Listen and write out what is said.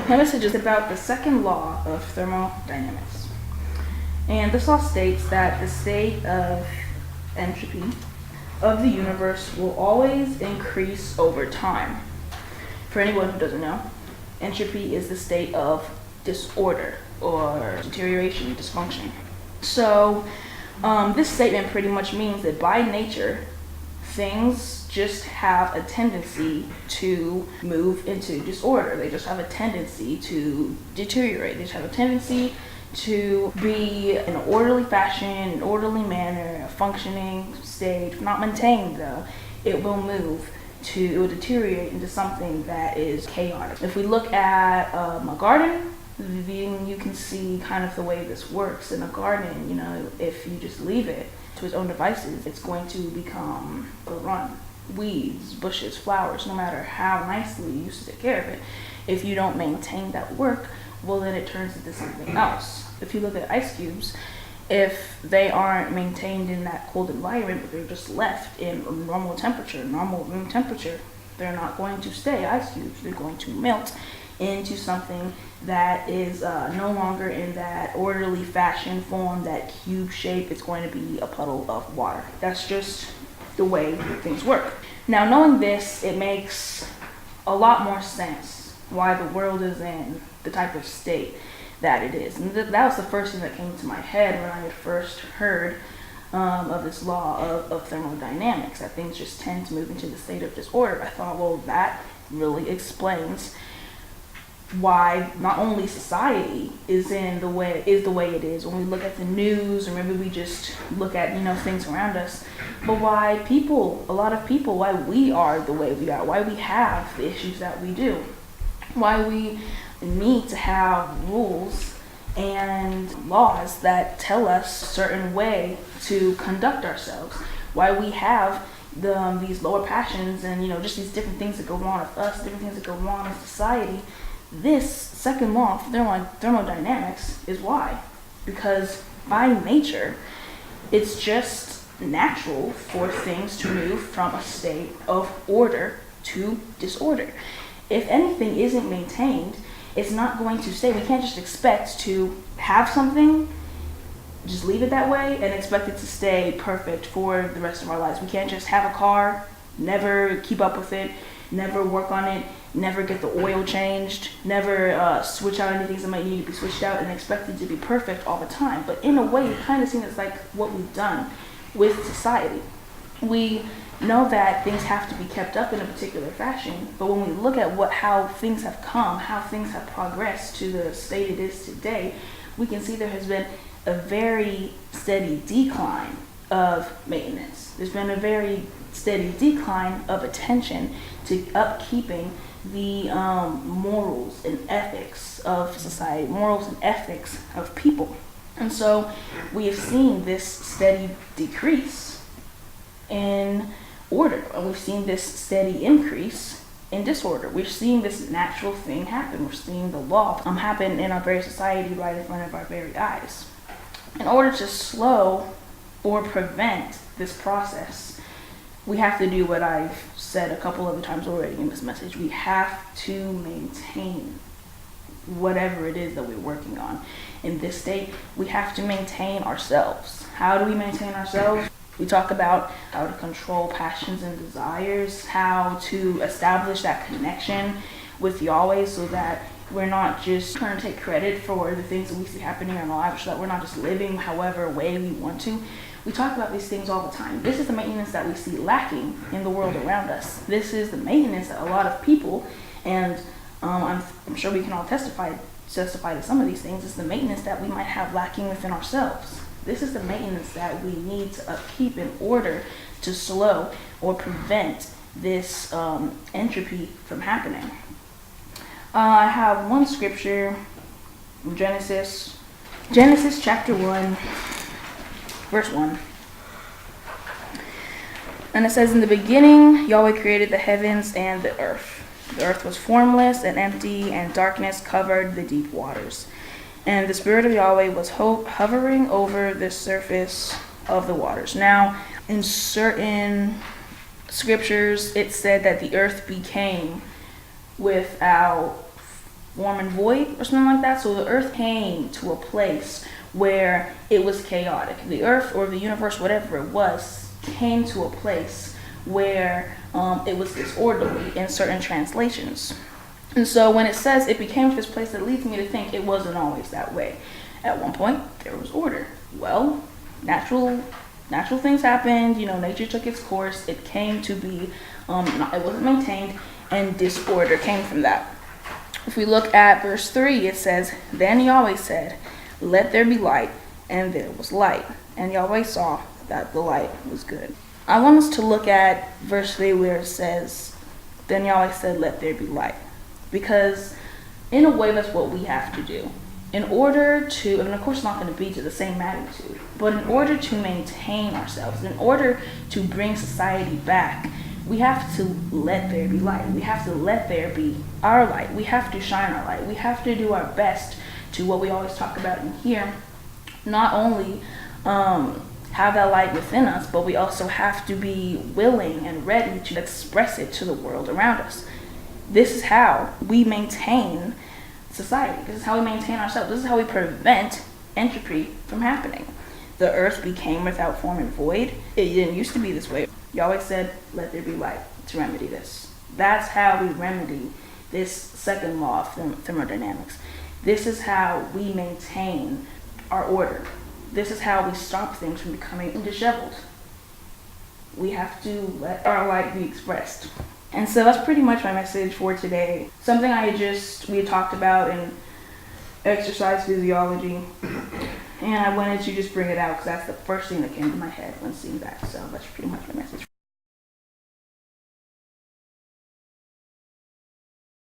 My message is about the second law of thermodynamics. And this law states that the state of entropy of the universe will always increase over time. For anyone who doesn't know, entropy is the state of disorder or deterioration, dysfunction. So this statement pretty much means that by nature, things just have a tendency to move into disorder. They just have a tendency to deteriorate. They just have a tendency to be in an orderly fashion, an orderly manner, a functioning state, not maintained though. It will move to, it will deteriorate into something that is chaotic. If we look at a garden, then you can see kind of the way this works. In a garden, if you just leave it to its own devices, it's going to become overrun. Weeds, bushes, flowers, no matter how nicely you used to take care of it, if you don't maintain that work, well then it turns into something else. If you look at ice cubes, if they aren't maintained in that cold environment, but they're just left in normal temperature, normal room temperature, they're not going to stay ice cubes. They're going to melt into something that is no longer in that orderly fashion form, that cube shape. It's going to be a puddle of water. That's just the way things work. Now, knowing this, it makes a lot more sense why the world is in the type of state that it is. And that was the first thing that came to my head when I had first heard of this law of thermodynamics, that things just tend to move into the state of disorder. I thought, well, that really explains why not only society is the way it is. When we look at the news, or maybe we just look at things around us, but why a lot of people, why we are the way we are, why we have the issues that we do, why we need to have rules and laws that tell us a certain way to conduct ourselves, why we have these lower passions and just these different things that go wrong with us, different things that go wrong in society. This second law of thermodynamics is why. Because by nature, it's just natural for things to move from a state of order to disorder. If anything isn't maintained, it's not going to stay. We can't just expect to have something, just leave it that way, and expect it to stay perfect for the rest of our lives. We can't just have a car, never keep up with it, never work on it, never get the oil changed, never switch out anything that might need to be switched out, and expect it to be perfect all the time. But in a way, it kind of seems like what we've done with society. We know that things have to be kept up in a particular fashion, but when we look at how things have come, how things have progressed to the state it is today, we can see there has been a very steady decline of maintenance. There's been a very steady decline of attention to upkeeping the morals and ethics of society, morals and ethics of people. And so we have seen this steady decrease in order, and we've seen this steady increase in disorder. We're seeing this natural thing happen. We're seeing the law happen in our very society right in front of our very eyes. In order to slow or prevent this process, we have to do what I've said a couple of times already in this message. We have to maintain whatever it is that we're working on. In this state, we have to maintain ourselves. How do we maintain ourselves? We talk about how to control passions and desires, how to establish that connection with Yahweh so that we're not just trying to take credit for the things that we see happening in our lives, so that we're not just living however way we want to. We talk about these things all the time. This is the maintenance that we see lacking in the world around us. This is the maintenance that a lot of people, and I'm sure we can all testify to some of these things, is the maintenance that we might have lacking within ourselves. This is the maintenance that we need to upkeep in order to slow or prevent this entropy from happening. I have one scripture from Genesis chapter 1, verse 1. And it says, "In the beginning, Yahweh created the heavens and the earth. The earth was formless and empty, and darkness covered the deep waters. And the Spirit of Yahweh was hovering over the surface of the waters." Now, in certain scriptures, it said that the earth became without form and void or something like that. So the earth came to a place where it was chaotic. The earth or the universe, whatever it was, came to a place where it was disorderly in certain translations. And so when it says it became to this place, that leads me to think it wasn't always that way. At one point, there was order. Well, natural things happened. Nature took its course. It came to be, it wasn't maintained, and disorder came from that. If we look at verse 3, it says, "Then Yahweh said, let there be light, and there was light. And Yahweh saw that the light was good." I want us to look at verse 3 where it says, "Then Yahweh said, let there be light." Because in a way, that's what we have to do. In order to, and of course it's not going to be to the same magnitude, but in order to maintain ourselves, in order to bring society back, we have to let there be light. We have to let there be our light. We have to shine our light. We have to do our best to, what we always talk about in here, not only have that light within us, but we also have to be willing and ready to express it to the world around us. This is how we maintain society. This is how we maintain ourselves. This is how we prevent entropy from happening. The earth became without form and void. It didn't used to be this way. Yahweh said, let there be light to remedy this. That's how we remedy this second law of thermodynamics. This is how we maintain our order. This is how we stop things from becoming disheveled. We have to let our light be expressed. And so that's pretty much my message for today. Something we had talked about in exercise physiology. And I wanted to just bring it out because that's the first thing that came to my head when seeing that. So that's pretty much my message.